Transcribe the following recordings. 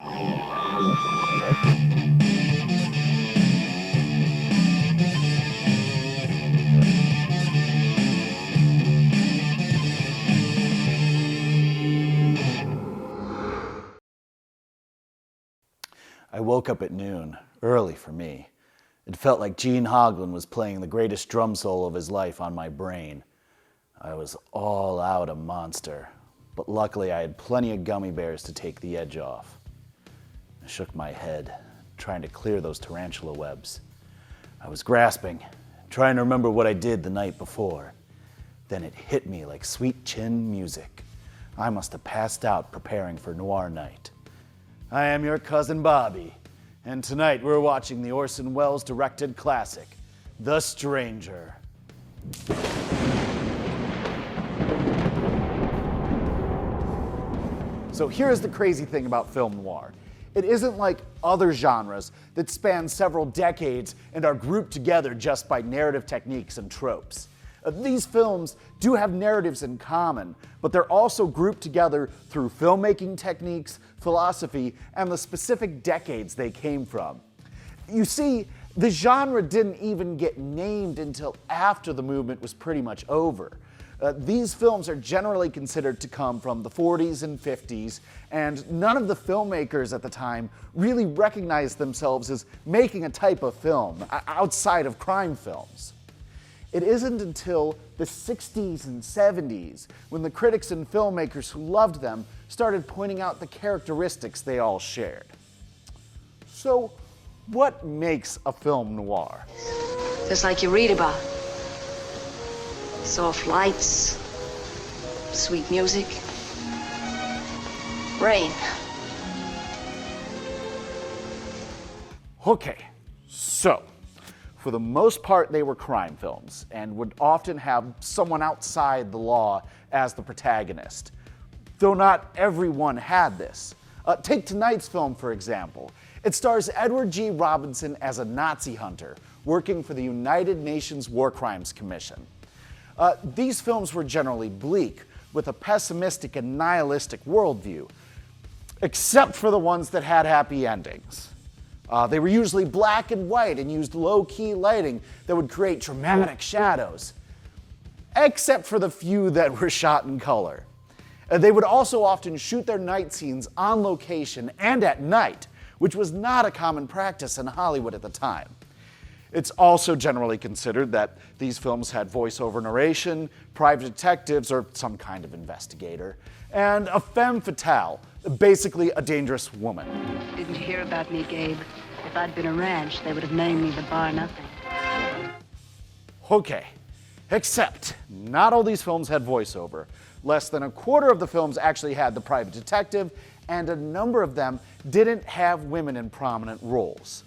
I woke up at noon, early for me. It felt like Gene Hoglan was playing the greatest drum solo of his life on my brain. I was all out a monster, but luckily I had plenty of gummy bears to take the edge off. I shook my head, trying to clear those tarantula webs. I was grasping, trying to remember what I did the night before. Then it hit me like sweet chin music. I must have passed out preparing for noir night. I am your cousin Bobby, and tonight we're watching the Orson Welles directed classic, The Stranger. So here's the crazy thing about film noir. It isn't like other genres that span several decades and are grouped together just by narrative techniques and tropes. These films do have narratives in common, but they're also grouped together through filmmaking techniques, philosophy, and the specific decades they came from. You see, the genre didn't even get named until after the movement was pretty much over. These films are generally considered to come from the 40s and 50s, and none of the filmmakers at the time really recognized themselves as making a type of film outside of crime films. It isn't until the 60s and 70s when the critics and filmmakers who loved them started pointing out the characteristics they all shared. So, what makes a film noir? Just like you read about. Soft lights, sweet music, rain. Okay, so, for the most part, they were crime films and would often have someone outside the law as the protagonist. Though not everyone had this. Take tonight's film, for example. It stars Edward G. Robinson as a Nazi hunter working for the United Nations War Crimes Commission. These films were generally bleak, with a pessimistic and nihilistic worldview, except for the ones that had happy endings. They were usually black and white and used low-key lighting that would create dramatic shadows, except for the few that were shot in color. They would also often shoot their night scenes on location and at night, which was not a common practice in Hollywood at the time. It's also generally considered that these films had voiceover narration, private detectives or some kind of investigator, and a femme fatale, basically a dangerous woman. Didn't you hear about me, Gabe? If I'd been a ranch, they would have named me the Bar Nothing. Okay, except not all these films had voiceover. Less than a quarter of the films actually had the private detective, and a number of them didn't have women in prominent roles.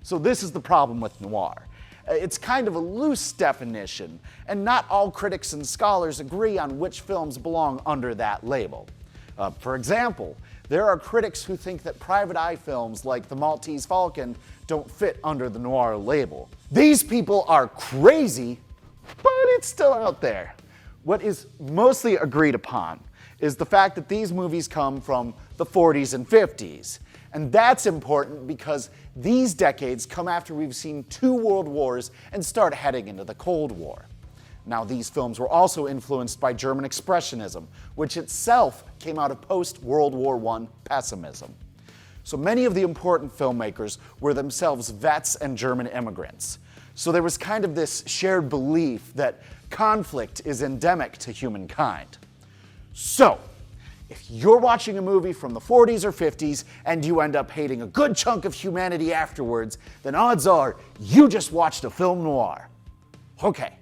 So this is the problem with noir. It's kind of a loose definition, and not all critics and scholars agree on which films belong under that label. For example, there are critics who think that private eye films like The Maltese Falcon don't fit under the noir label. These people are crazy, but it's still out there. What is mostly agreed upon is the fact that these movies come from the 40s and 50s. And that's important because these decades come after we've seen 2 world wars and start heading into the Cold War. Now, these films were also influenced by German Expressionism, which itself came out of post-World War I pessimism. So many of the important filmmakers were themselves vets and German immigrants. So there was kind of this shared belief that conflict is endemic to humankind. So, if you're watching a movie from the 40s or 50s and you end up hating a good chunk of humanity afterwards, then odds are you just watched a film noir. Okay,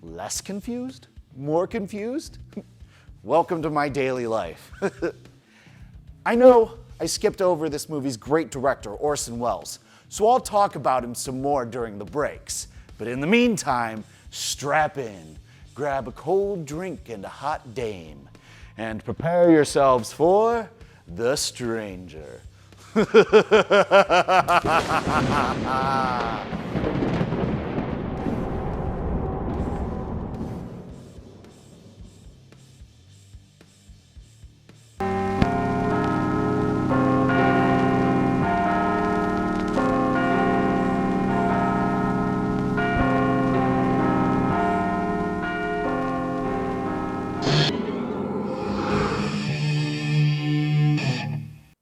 less confused? More confused? Welcome to my daily life. I know I skipped over this movie's great director, Orson Welles, so I'll talk about him some more during the breaks. But in the meantime, strap in, grab a cold drink and a hot dame, and prepare yourselves for The Stranger.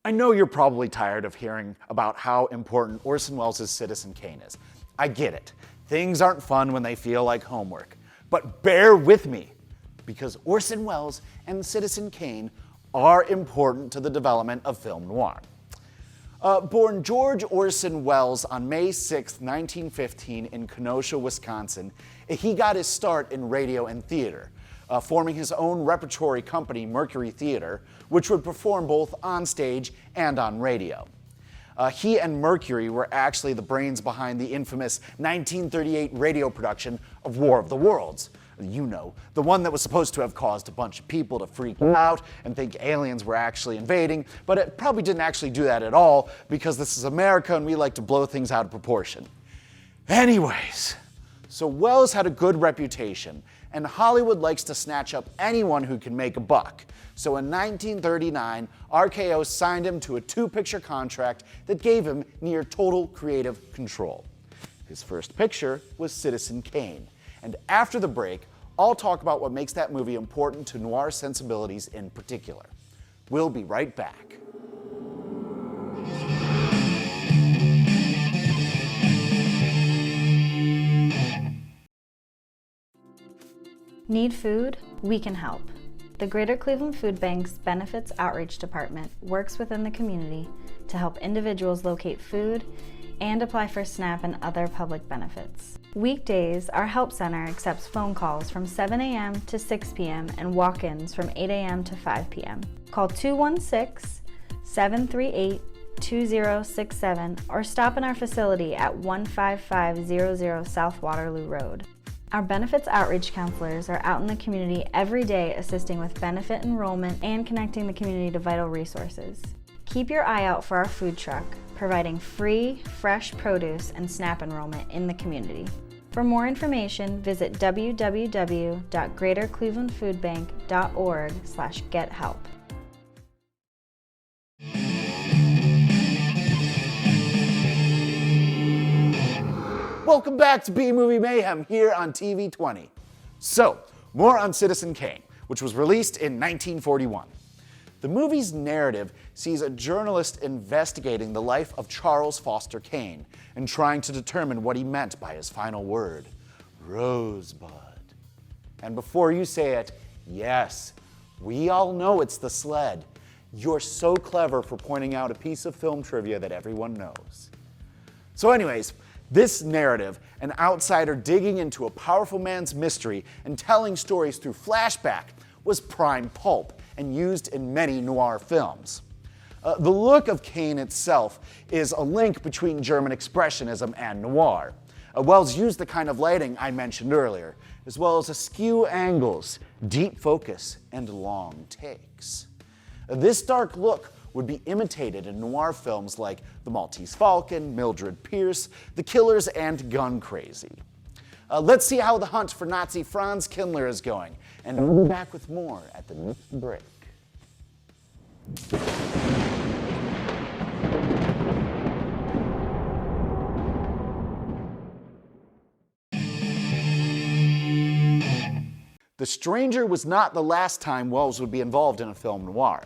I know you're probably tired of hearing about how important Orson Welles' Citizen Kane is. I get it. Things aren't fun when they feel like homework. But bear with me, because Orson Welles and Citizen Kane are important to the development of film noir. Born George Orson Welles on May 6, 1915 in Kenosha, Wisconsin, he got his start in radio and theater, forming his own repertory company, Mercury Theater, which would perform both on stage and on radio. He and Mercury were actually the brains behind the infamous 1938 radio production of War of the Worlds. You know, the one that was supposed to have caused a bunch of people to freak out and think aliens were actually invading, but it probably didn't actually do that at all because this is America and we like to blow things out of proportion. Anyways, so Welles had a good reputation, and Hollywood likes to snatch up anyone who can make a buck. So in 1939, RKO signed him to a 2-picture contract that gave him near total creative control. His first picture was Citizen Kane. And after the break, I'll talk about what makes that movie important to noir sensibilities in particular. We'll be right back. Need food? We can help. The Greater Cleveland Food Bank's Benefits Outreach Department works within the community to help individuals locate food and apply for SNAP and other public benefits. Weekdays, our help center accepts phone calls from 7 a.m. to 6 p.m. and walk-ins from 8 a.m. to 5 p.m. Call 216-738-2067 or stop in our facility at 15500 South Waterloo Road. Our benefits outreach counselors are out in the community every day assisting with benefit enrollment and connecting the community to vital resources. Keep your eye out for our food truck, providing free, fresh produce and SNAP enrollment in the community. For more information, visit www.greaterclevelandfoodbank.org/gethelp. Welcome back to B-Movie Mayhem here on TV 20. So, more on Citizen Kane, which was released in 1941. The movie's narrative sees a journalist investigating the life of Charles Foster Kane and trying to determine what he meant by his final word, Rosebud. And before you say it, yes, we all know it's the sled. You're so clever for pointing out a piece of film trivia that everyone knows. So anyways, this narrative, an outsider digging into a powerful man's mystery and telling stories through flashback, was prime pulp and used in many noir films. The look of Kane itself is a link between German expressionism and noir. Welles used the kind of lighting I mentioned earlier, as well as askew angles, deep focus, and long takes. This dark look would be imitated in noir films like The Maltese Falcon, Mildred Pierce, The Killers, and Gun Crazy. Let's see how the hunt for Nazi Franz Kindler is going, and we'll be back with more at the next break. The Stranger was not the last time Welles would be involved in a film noir.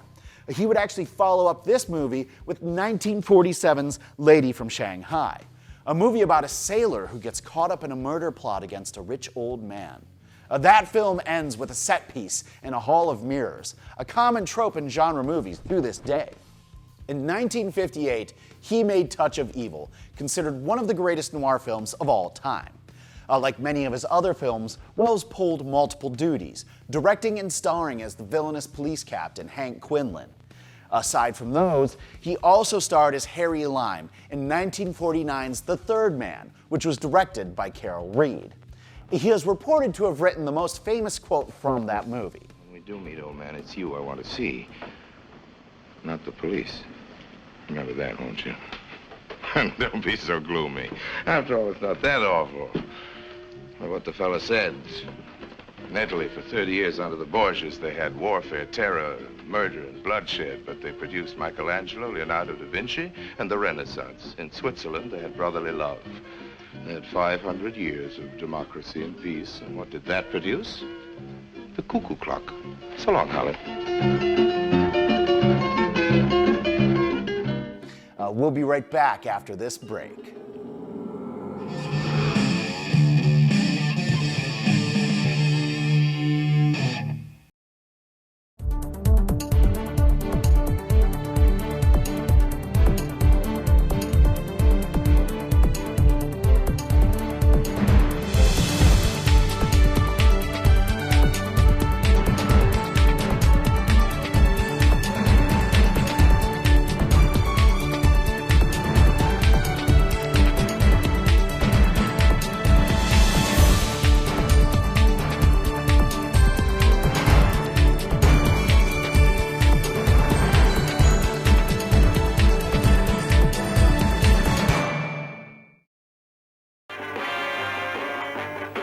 He would actually follow up this movie with 1947's Lady from Shanghai, a movie about a sailor who gets caught up in a murder plot against a rich old man. That film ends with a set piece in a hall of mirrors, a common trope in genre movies to this day. In 1958, he made Touch of Evil, considered one of the greatest noir films of all time. Like many of his other films, Welles pulled multiple duties, directing and starring as the villainous police captain Hank Quinlan. Aside from those, he also starred as Harry Lime in 1949's The Third Man, which was directed by Carol Reed. He is reported to have written the most famous quote from that movie. When we do meet, old man, it's you I want to see, not the police. Remember that, won't you? Don't be so gloomy. After all, it's not that awful. Well, what the fella said. In Italy, for 30 years under the Borgias, they had warfare, terror, murder, and bloodshed, but they produced Michelangelo, Leonardo da Vinci, and the Renaissance. In Switzerland, they had brotherly love. They had 500 years of democracy and peace, and what did that produce? The cuckoo clock. So long, Holly. We'll be right back after this break.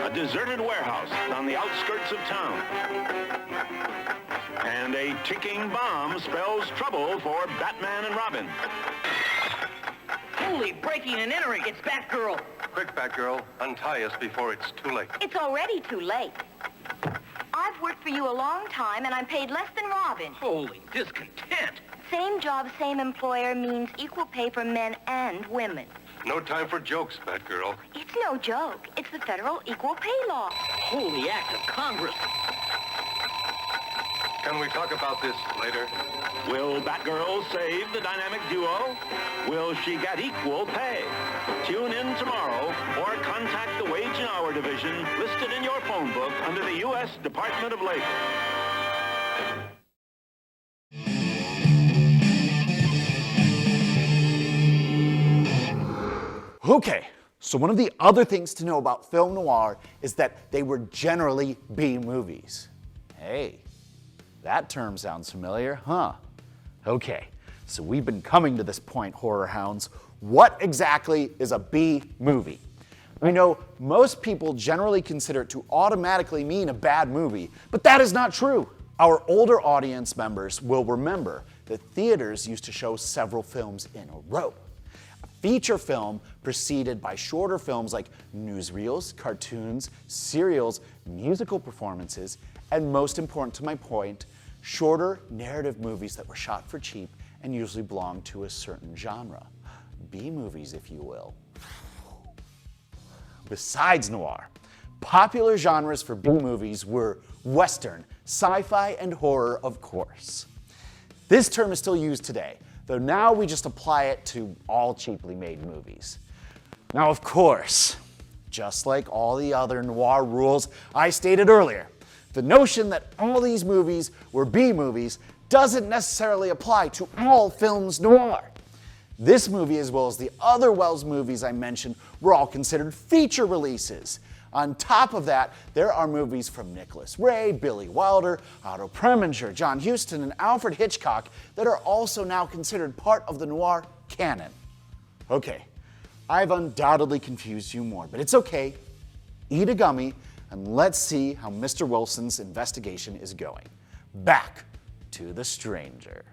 A deserted warehouse on the outskirts of town. And a ticking bomb spells trouble for Batman and Robin. Holy breaking and entering. It's Batgirl. Quick, Batgirl. Untie us before it's too late. It's already too late. I've worked for you a long time, and I'm paid less than Robin. Holy discontent. Same job, same employer means equal pay for men and women. No time for jokes, Batgirl. It's no joke. It's the federal equal pay law. Holy act of Congress. Can we talk about this later? Will Batgirl save the dynamic duo? Will she get equal pay? Tune in tomorrow or contact the Wage and Hour Division listed in your phone book under the U.S. Department of Labor. Okay, so one of the other things to know about film noir is that they were generally B movies. Hey, that term sounds familiar, huh? Okay, so we've been coming to this point, horror hounds. What exactly is a B movie? I know most people generally consider it to automatically mean a bad movie, but that is not true. Our older audience members will remember that theaters used to show several films in a row. A feature film preceded by shorter films like newsreels, cartoons, serials, musical performances, and most important to my point, shorter narrative movies that were shot for cheap and usually belonged to a certain genre. B movies, if you will. Besides noir, popular genres for B movies were Western, sci-fi, and horror, of course. This term is still used today, though now we just apply it to all cheaply made movies. Now, of course, just like all the other noir rules I stated earlier, the notion that all these movies were B movies doesn't necessarily apply to all films noir. This movie, as well as the other Wells movies I mentioned, were all considered feature releases. On top of that, there are movies from Nicholas Ray, Billy Wilder, Otto Preminger, John Huston, and Alfred Hitchcock that are also now considered part of the noir canon. Okay, I've undoubtedly confused you more, but it's okay. Eat a gummy, and let's see how Mr. Wilson's investigation is going. Back to the stranger.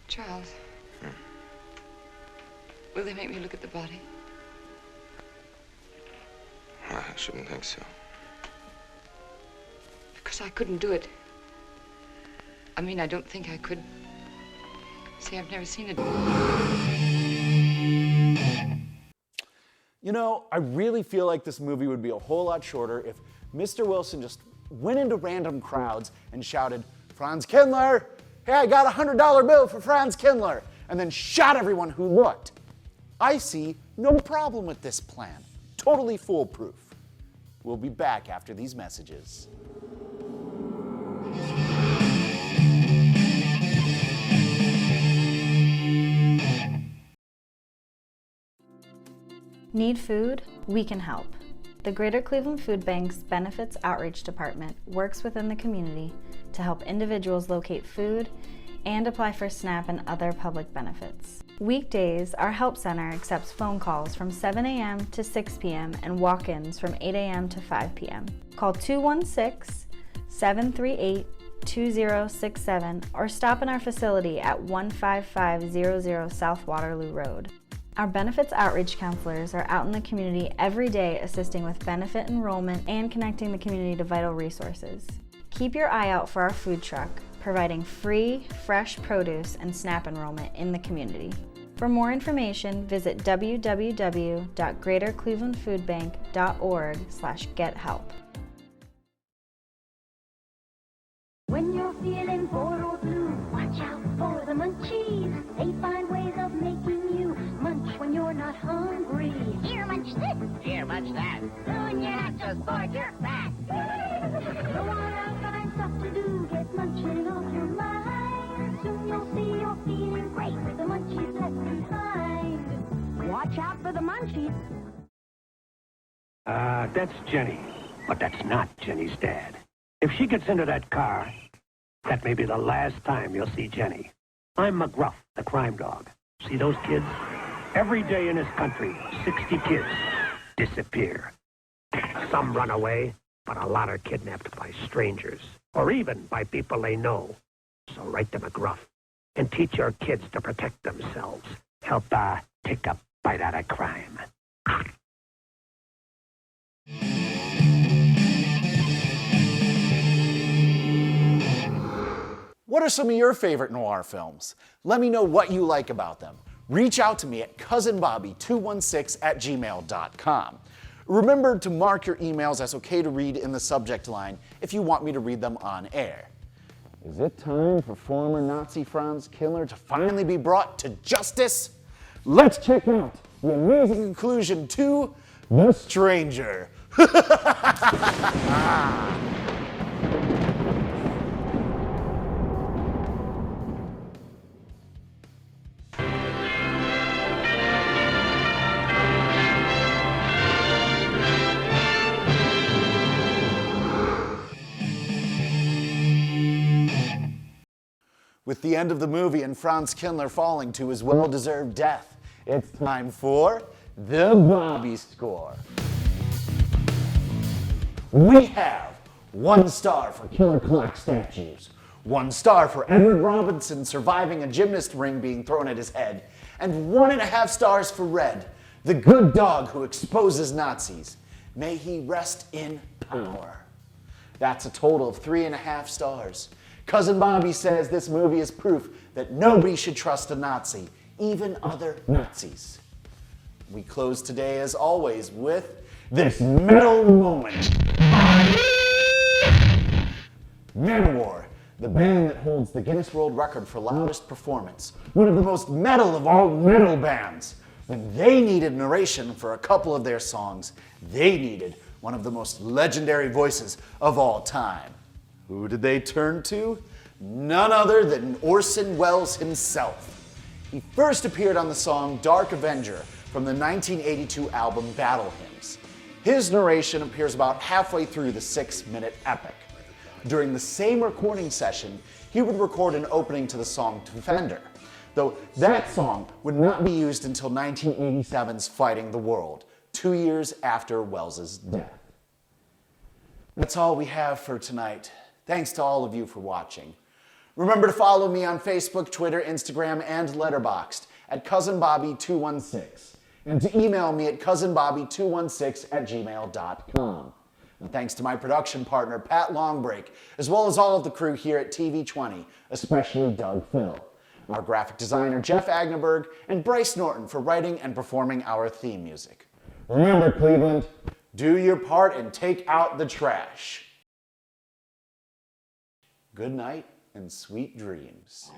Charles, will they make me look at the body? I shouldn't think so. Because I couldn't do it. I mean, I don't think I could. See, I've never seen it. You know, I really feel like this movie would be a whole lot shorter if Mr. Wilson just went into random crowds and shouted, "Franz Kindler! Hey, I got a $100 bill for Franz Kindler," and then shot everyone who looked. I see no problem with this plan. Totally foolproof. We'll be back after these messages. Need food? We can help. The Greater Cleveland Food Bank's Benefits Outreach Department works within the community to help individuals locate food and apply for SNAP and other public benefits. Weekdays, our help center accepts phone calls from 7 a.m. to 6 p.m. and walk-ins from 8 a.m. to 5 p.m. Call 216-738-2067 or stop in our facility at 15500 South Waterloo Road. Our benefits outreach counselors are out in the community every day assisting with benefit enrollment and connecting the community to vital resources. Keep your eye out for our food truck, providing free, fresh produce and SNAP enrollment in the community. For more information, visit www.greaterclevelandfoodbank.org/gethelp. When you're feeling bored or blue, watch out for the munchies. They find ways of making you munch when you're not hungry. Here, munch this. Here, munch that. Soon you're not just bored, you're fat. Go on out, find stuff to do, get munching off your mind. Soon you'll see you're feeling great with the munchies left behind. Watch out for the munchies. That's Jenny, but that's not Jenny's dad. If she gets into that car, that may be the last time you'll see Jenny. I'm McGruff, the crime dog. See those kids? Every day in this country, 60 kids disappear. Some run away, but a lot are kidnapped by strangers, or even by people they know. So write to McGruff and teach your kids to protect themselves. Help take a bite out of crime. What are some of your favorite noir films? Let me know what you like about them. Reach out to me at cousinbobby216@gmail.com. Remember to mark your emails as okay to read in the subject line if you want me to read them on air. Is it time for former Nazi Franz Killer to finally be brought to justice? Let's check out the amazing conclusion to The Stranger. With the end of the movie and Franz Kindler falling to his well-deserved death, it's time for the Bobby Score. We have 1 star for killer clock statues, 1 star for Edward Robinson surviving a gymnast ring being thrown at his head, and 1.5 stars for Red, the good dog who exposes Nazis. May he rest in power. That's a total of 3.5 stars. Cousin Bobby says this movie is proof that nobody should trust a Nazi, even other Nazis. We close today, as always, with this metal moment. Manowar, the band that holds the Guinness World Record for loudest performance, one of the most metal of all metal bands. When they needed narration for a couple of their songs, they needed one of the most legendary voices of all time. Who did they turn to? None other than Orson Welles himself. He first appeared on the song Dark Avenger from the 1982 album Battle Hymns. His narration appears about halfway through the 6-minute epic. During the same recording session, he would record an opening to the song Defender, though that song would not be used until 1987's Fighting the World, 2 years after Welles's death. That's all we have for tonight. Thanks to all of you for watching. Remember to follow me on Facebook, Twitter, Instagram, and Letterboxd at cousinbobby216, and to email me at cousinbobby216@gmail.com. And thanks to my production partner, Pat Longbreak, as well as all of the crew here at TV20, especially Doug Phil, our graphic designer, Jeff Agneberg, and Bryce Norton for writing and performing our theme music. Remember, Cleveland, do your part and take out the trash. Good night and sweet dreams.